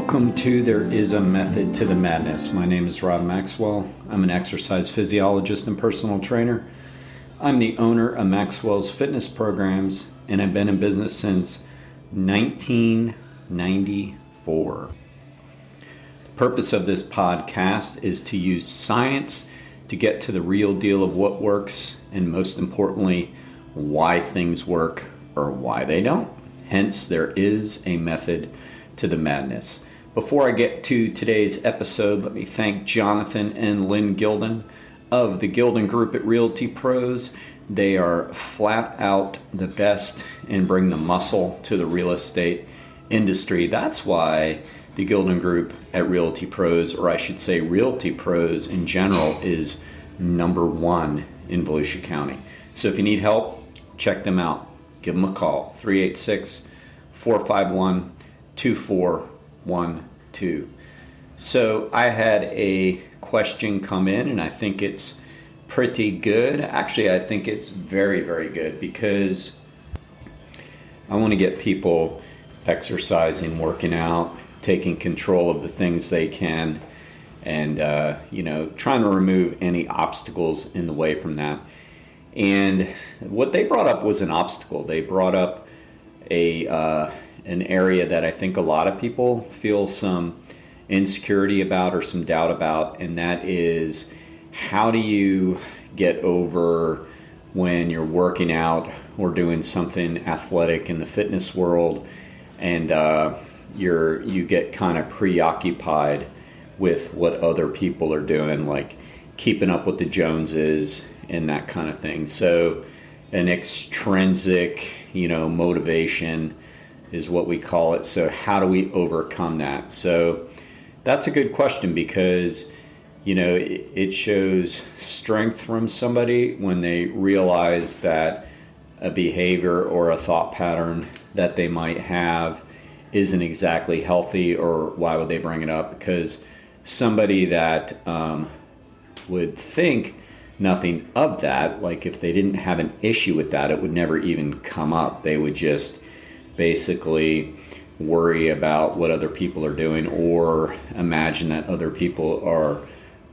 Welcome to There Is a Method to the Madness. My name is Rob Maxwell. I'm an exercise physiologist and personal trainer. I'm the owner of Maxwell's Fitness Programs, and I've been in business since 1994. The purpose of this podcast is to use science to get to the real deal of what works, and most importantly, why things work or why they don't. Hence, there is a method to the madness. Before I get to today's episode, let me thank Jonathan and Lynn Gilden of the Gilden Group at Realty Pros. They are flat out the best and bring the muscle to the real estate industry. That's why the Gilden Group at Realty Pros, or I should say Realty Pros in general, is number one in Volusia County. So if you need help, check them out. Give them a call, 386-451-2412. So I had a question come in, and I think it's pretty good. Actually, I think it's very, very good, because I want to get people exercising, working out, taking control of the things they can, and trying to remove any obstacles in the way from that. And what they brought up was an obstacle. They brought up an area that I think a lot of people feel some insecurity about or some doubt about, and that is, how do you get over when you're working out or doing something athletic in the fitness world, and you get kind of preoccupied with what other people are doing, like keeping up with the Joneses and that kind of thing. So an extrinsic, motivation is what we call it. So how do we overcome that? So that's a good question, because it shows strength from somebody when they realize that a behavior or a thought pattern that they might have isn't exactly healthy. Or why would they bring it up? Because somebody that would think nothing of that, like if they didn't have an issue with that, it would never even come up. They would just basically worry about what other people are doing, or imagine that other people are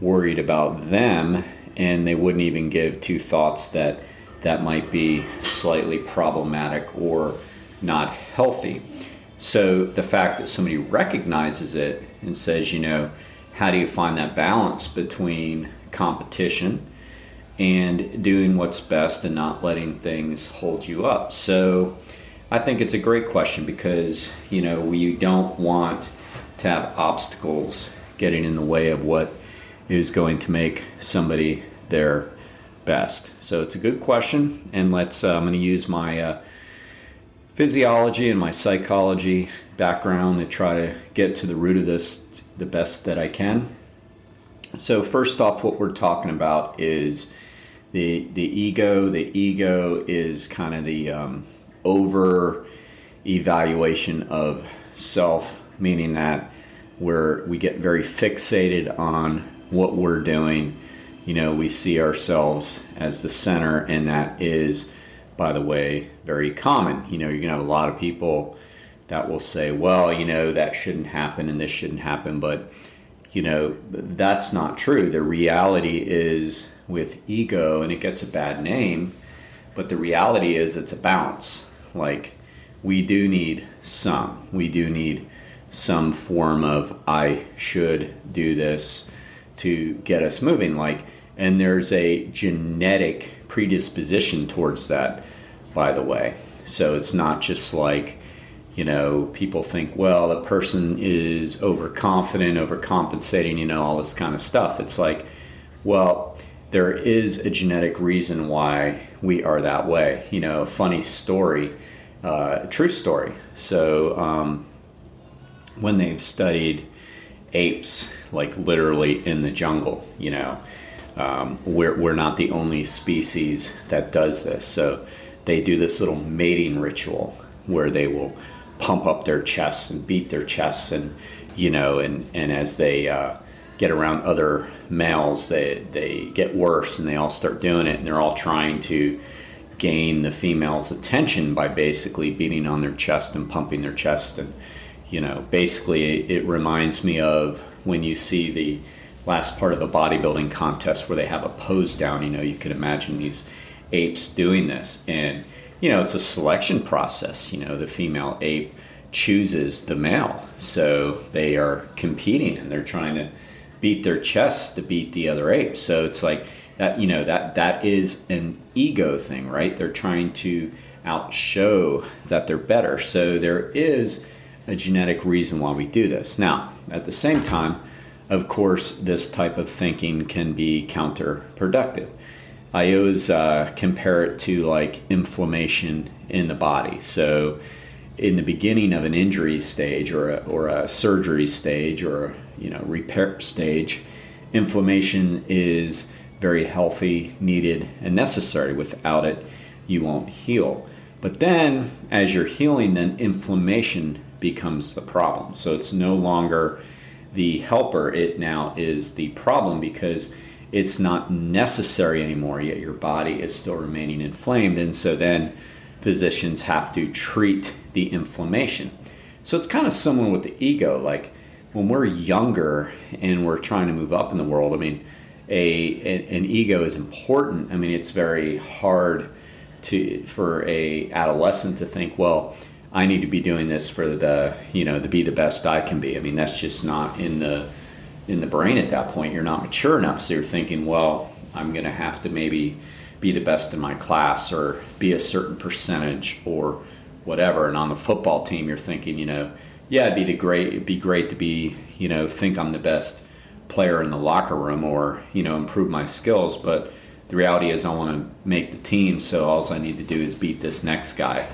worried about them, and they wouldn't even give two thoughts that might be slightly problematic or not healthy. So the fact that somebody recognizes it and says, how do you find that balance between competition and doing what's best and not letting things hold you up? So I think it's a great question, because we don't want to have obstacles getting in the way of what is going to make somebody their best. So it's a good question, and I'm going to use my physiology and my psychology background to try to get to the root of this the best that I can. So first off, what we're talking about is the ego. The ego is kind of the over evaluation of self, meaning that we get very fixated on what we're doing. We see ourselves as the center, and that is, by the way, very common. You're gonna have a lot of people that will say, well, that shouldn't happen and this shouldn't happen, but that's not true. The reality is, with ego, and it gets a bad name, but the reality is it's a balance. Like, we do need some form of I should do this to get us moving. And there's a genetic predisposition towards that, by the way. So it's not just like, people think, well, the person is overconfident, overcompensating, all this kind of stuff. It's like, well, there is a genetic reason why we are that way. A funny story, a true story. So when they've studied apes, like literally in the jungle, we're not the only species that does this. So they do this little mating ritual where they will pump up their chests and beat their chests, and as they get around other males, they get worse, and they all start doing it, and they're all trying to gain the female's attention by basically beating on their chest and pumping their chest, and Basically it reminds me of when you see the last part of the bodybuilding contest where they have a pose down. You can imagine these apes doing this, and it's a selection process. The female ape chooses the male, so they are competing and they're trying to beat their chests to beat the other ape. So it's like that. That is an ego thing, right? They're trying to outshow that they're better. So there is a genetic reason why we do this. Now, at the same time, of course, this type of thinking can be counterproductive. I always compare it to like inflammation in the body. So in the beginning of an injury stage or a surgery stage or repair stage, inflammation is very healthy, needed, and necessary. Without it, you won't heal. But then as you're healing, then inflammation becomes the problem. So it's no longer the helper, it now is the problem, because it's not necessary anymore, yet your body is still remaining inflamed. And so then physicians have to treat the inflammation. So it's kind of similar with the ego. Like when we're younger and we're trying to move up in the world, an ego is important. It's very hard for a adolescent to think, well, I need to be doing this for to be the best I can be. That's just not in the brain at that point. You're not mature enough, so you're thinking, well, I'm going to have to maybe be the best in my class or be a certain percentage or whatever. And on the football team, you're thinking, yeah, it'd be great to be, think I'm the best player in the locker room or, improve my skills. But the reality is I want to make the team, so all I need to do is beat this next guy,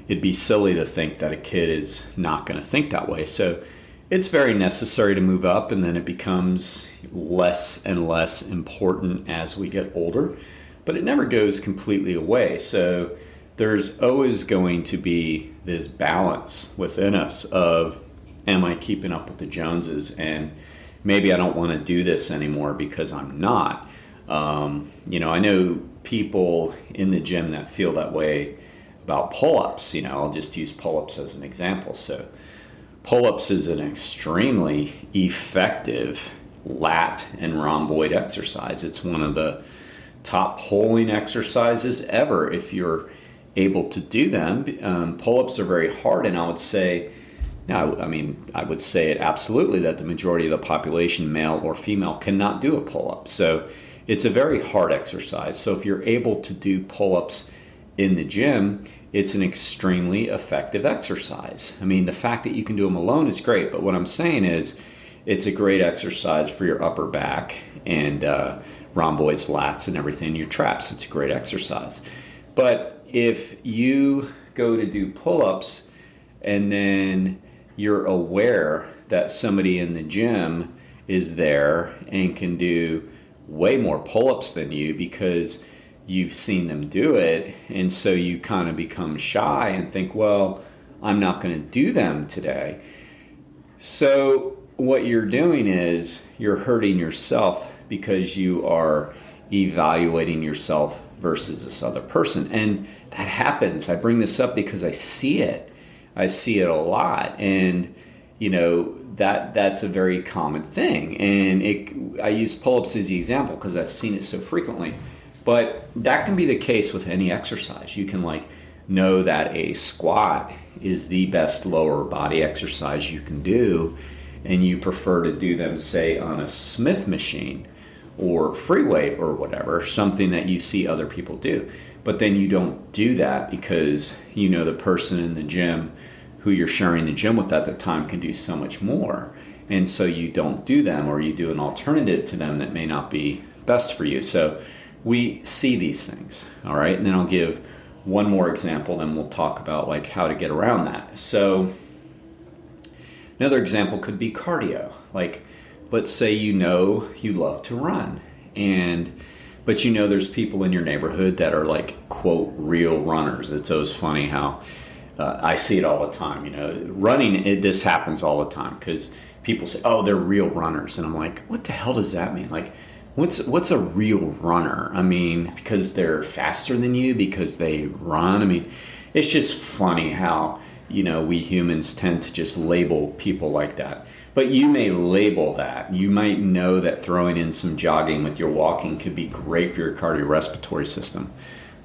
It'd be silly to think that a kid is not going to think that way. So it's very necessary to move up, and then it becomes less and less important as we get older, but it never goes completely away. So there's always going to be this balance within us of, am I keeping up with the Joneses? And maybe I don't want to do this anymore because I'm not. I know people in the gym that feel that way about pull-ups. I'll just use pull-ups as an example. So pull-ups is an extremely effective lat and rhomboid exercise. It's one of the top pulling exercises ever if you're able to do them. Pull-ups are very hard, and I would say it absolutely that the majority of the population, male or female, cannot do a pull-up. So it's a very hard exercise. So if you're able to do pull-ups in the gym, it's an extremely effective exercise. The fact that you can do them alone is great, but what I'm saying is it's a great exercise for your upper back and rhomboids, lats, and everything, your traps. It's a great exercise. But if you go to do pull-ups and then you're aware that somebody in the gym is there and can do way more pull-ups than you because you've seen them do it, and so you kind of become shy and think, well, I'm not going to do them today. So what you're doing is you're hurting yourself because you are evaluating yourself versus this other person. And that happens. I bring this up because I see it. I see it a lot. And, that's a very common thing. And I use pull-ups as the example because I've seen it so frequently. But that can be the case with any exercise. You can know that a squat is the best lower body exercise you can do, and you prefer to do them, say, on a Smith machine or free weight or whatever, something that you see other people do. But then you don't do that because the person in the gym who you're sharing the gym with at the time can do so much more. And so you don't do them, or you do an alternative to them that may not be best for you. So we see these things, all right? And then I'll give one more example, then we'll talk about how to get around that. So another example could be cardio. Let's say you love to run, but there's people in your neighborhood that are quote real runners. It's always funny how I see it all the time. Running, this happens all the time because people say, oh, they're real runners. And I'm like, what the hell does that mean? What's a real runner? Because they're faster than you, because they run. It's just funny how we humans tend to just label people like that. But you may label that. You might know that throwing in some jogging with your walking could be great for your cardiorespiratory system.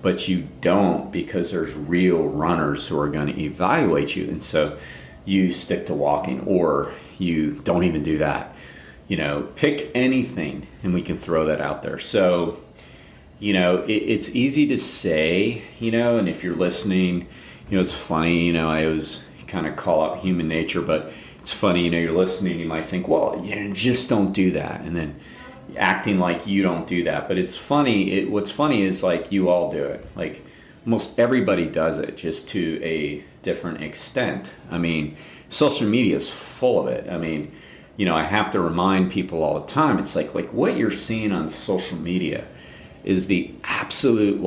But you don't, because there's real runners who are going to evaluate you. And so you stick to walking, or you don't even do that. Pick anything and we can throw that out there. So, it's easy to say, and if you're listening, it's funny, I always kind of call out human nature, but it's funny, you're listening, you might think, well, just don't do that. And then acting like you don't do that. But it's funny. What's funny is like you all do it. Like almost everybody does it, just to a different extent. I mean, social media is full of it. I mean, I have to remind people all the time. It's like what you're seeing on social media is the absolute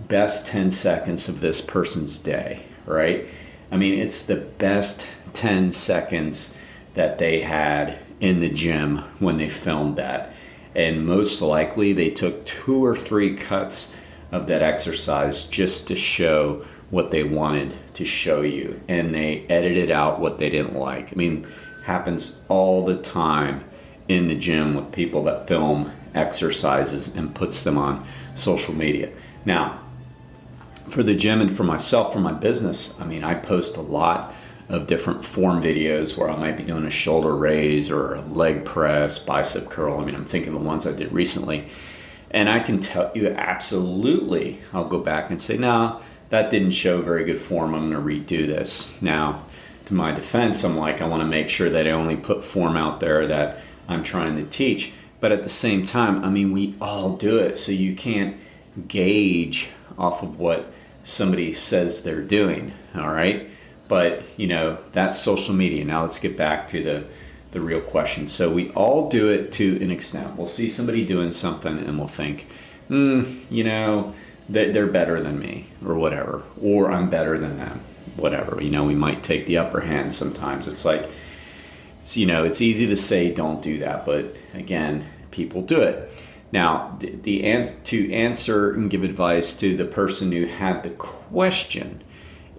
best 10 seconds of this person's day, right? I mean, it's the best 10 seconds that they had in the gym when they filmed that. And most likely they took 2 or 3 cuts of that exercise just to show what they wanted to show you. And they edited out what they didn't like. I mean, happens all the time in the gym with people that film exercises and puts them on social media. Now, for the gym and for myself, for my business, I mean, I post a lot of different form videos where I might be doing a shoulder raise or a leg press, bicep curl. I mean, I'm thinking of the ones I did recently. And I can tell you absolutely, I'll go back and say, no, that didn't show very good form. I'm going to redo this. Now, to my defense, I'm like, I want to make sure that I only put form out there that I'm trying to teach. But at the same time, I mean, we all do it. So you can't gauge off of what somebody says they're doing. All right. But, that's social media. Now let's get back to the real question. So we all do it to an extent. We'll see somebody doing something and we'll think, that they're better than me or whatever, or I'm better than them, whatever. We might take the upper hand sometimes. It's like, it's easy to say don't do that. But again, people do it. Now, to answer and give advice to the person who had the question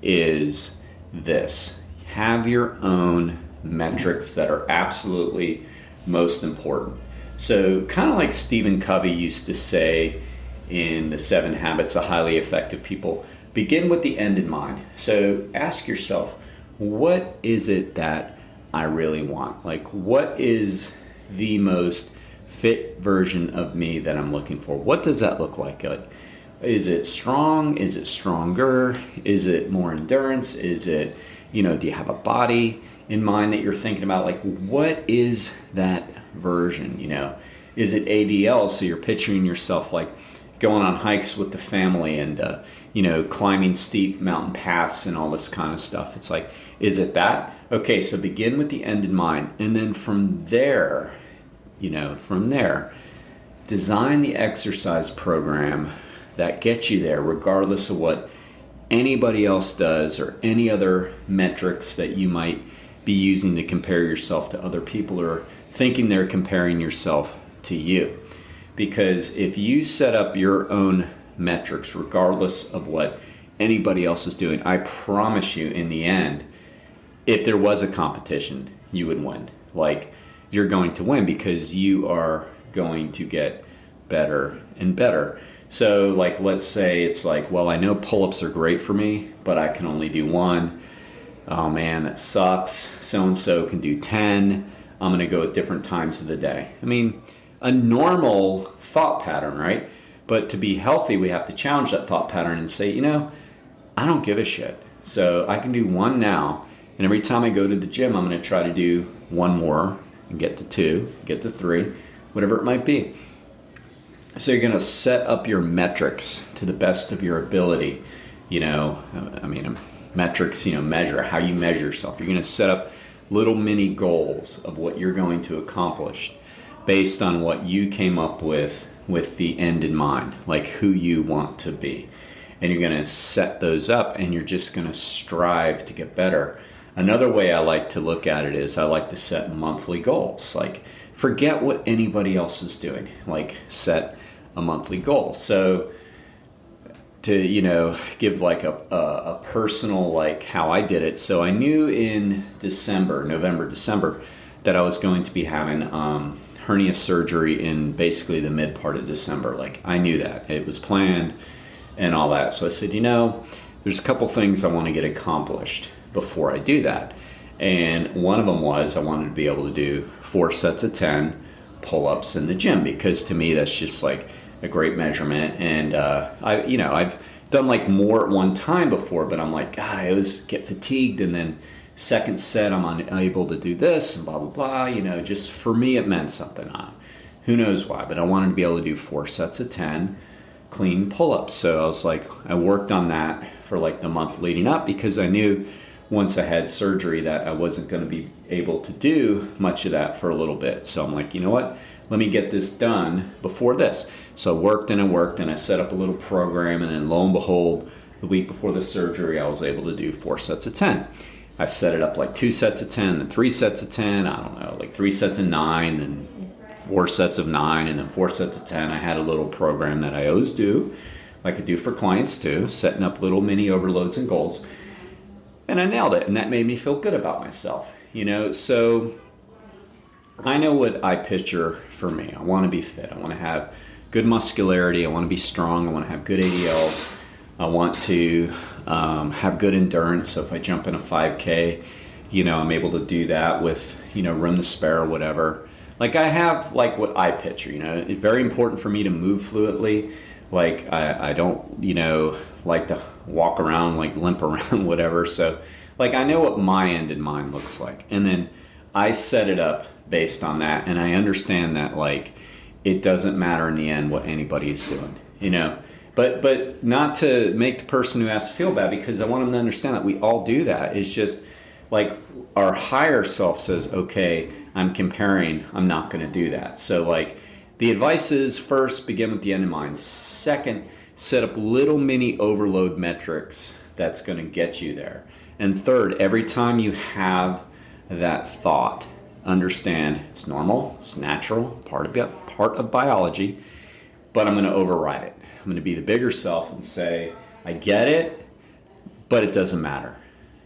is this: have your own metrics that are absolutely most important. So kind of like Stephen Covey used to say in the 7 Habits of Highly Effective People, begin with the end in mind. So ask yourself, what is it that I really want? What is the most fit version of me that I'm looking for? What does that look like? Is it strong? Is it stronger? Is it more endurance? Is it, do you have a body in mind that you're thinking about? What is that version? Is it ADL? So you're picturing yourself going on hikes with the family and, climbing steep mountain paths and all this kind of stuff. It's is it that? Okay, so begin with the end in mind. And then from there, design the exercise program that gets you there, regardless of what anybody else does or any other metrics that you might be using to compare yourself to other people or thinking they're comparing yourself to you. Because if you set up your own metrics, regardless of what anybody else is doing, I promise you in the end, if there was a competition, you would win. You're going to win because you are going to get better and better. So let's say it's well, I know pull-ups are great for me, but I can only do 1. Oh man, that sucks. So-and-so can do 10. I'm going to go at different times of the day. I mean, a normal thought pattern, right? But to be healthy, we have to challenge that thought pattern and say, I don't give a shit. So I can do 1 now. And every time I go to the gym, I'm going to try to do 1 more and get to 2, get to 3, whatever it might be. So you're going to set up your metrics to the best of your ability. Metrics, measure how you measure yourself. You're going to set up little mini goals of what you're going to accomplish based on what you came up with the end in mind, who you want to be. And you're going to set those up and you're just going to strive to get better. Another way I like to look at it is I like to set monthly goals. Forget what anybody else is doing. Set a monthly goal. So give like a personal, like how I did it. So I knew in November, December, that I was going to be having hernia surgery in basically the mid part of December. Like I knew that it was planned and all that. So I said, there's a couple things I want to get accomplished before I do that. And one of them was I wanted to be able to do 4 sets of 10 pull-ups in the gym, because to me that's just like a great measurement. And I've done like more at one time before, but I'm like, God, I always get fatigued, and then second set I'm unable to do this and blah blah blah. Just for me it meant something. Who knows why, but I wanted to be able to do 4 sets of 10 clean pull-ups. So I was like, I worked on that for like the month leading up, because I knew once I had surgery that I wasn't going to be able to do much of that for a little bit. So I'm like, you know what? Let me get this done before this. So I worked and I set up a little program, and then lo and behold, the week before the surgery, I was able to do 4 sets of 10. I set it up like 2 sets of 10, then 3 sets of 10, I don't know, like 3 sets of 9, then 4 sets of 9, and then 4 sets of 10. I had a little program that I always do, like I do for clients too, setting up little mini overloads and goals. And I nailed it, and that made me feel good about myself. So I know what I picture for me. I want to be fit. I want to have good muscularity. I want to be strong. I want to have good ADLs. I want to have good endurance. So if I jump in a 5K, I'm able to do that with, room to spare or whatever. Like I have like what I picture, it's very important for me to move fluidly. Like I don't, like to walk around, like limp around, whatever. So like I know what my end in mind looks like. And then I set it up based on that. And I understand that like it doesn't matter in the end what anybody is doing, But not to make the person who asks feel bad, because I want them to understand that we all do that. It's just like our higher self says, okay, I'm comparing, I'm not going to do that. So like the advice is, first, begin with the end in mind. Second, set up little mini overload metrics that's going to get you there. And third, every time you have that thought, understand it's normal, it's natural, part of biology, but I'm going to override it. I'm going to be the bigger self and say, I get it, but it doesn't matter.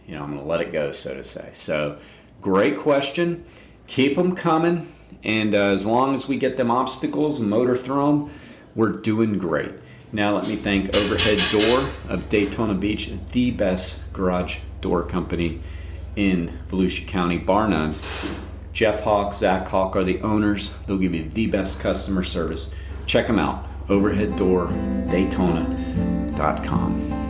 I'm going to let it go, so to say. So, great question. Keep them coming. And as long as we get them obstacles and motor through them, we're doing great. Now let me thank Overhead Door of Daytona Beach, the best garage door company in Volusia County, bar none. Jeff Hawk, Zach Hawk are the owners. They'll give you the best customer service. Check them out, overheaddordaytona.com.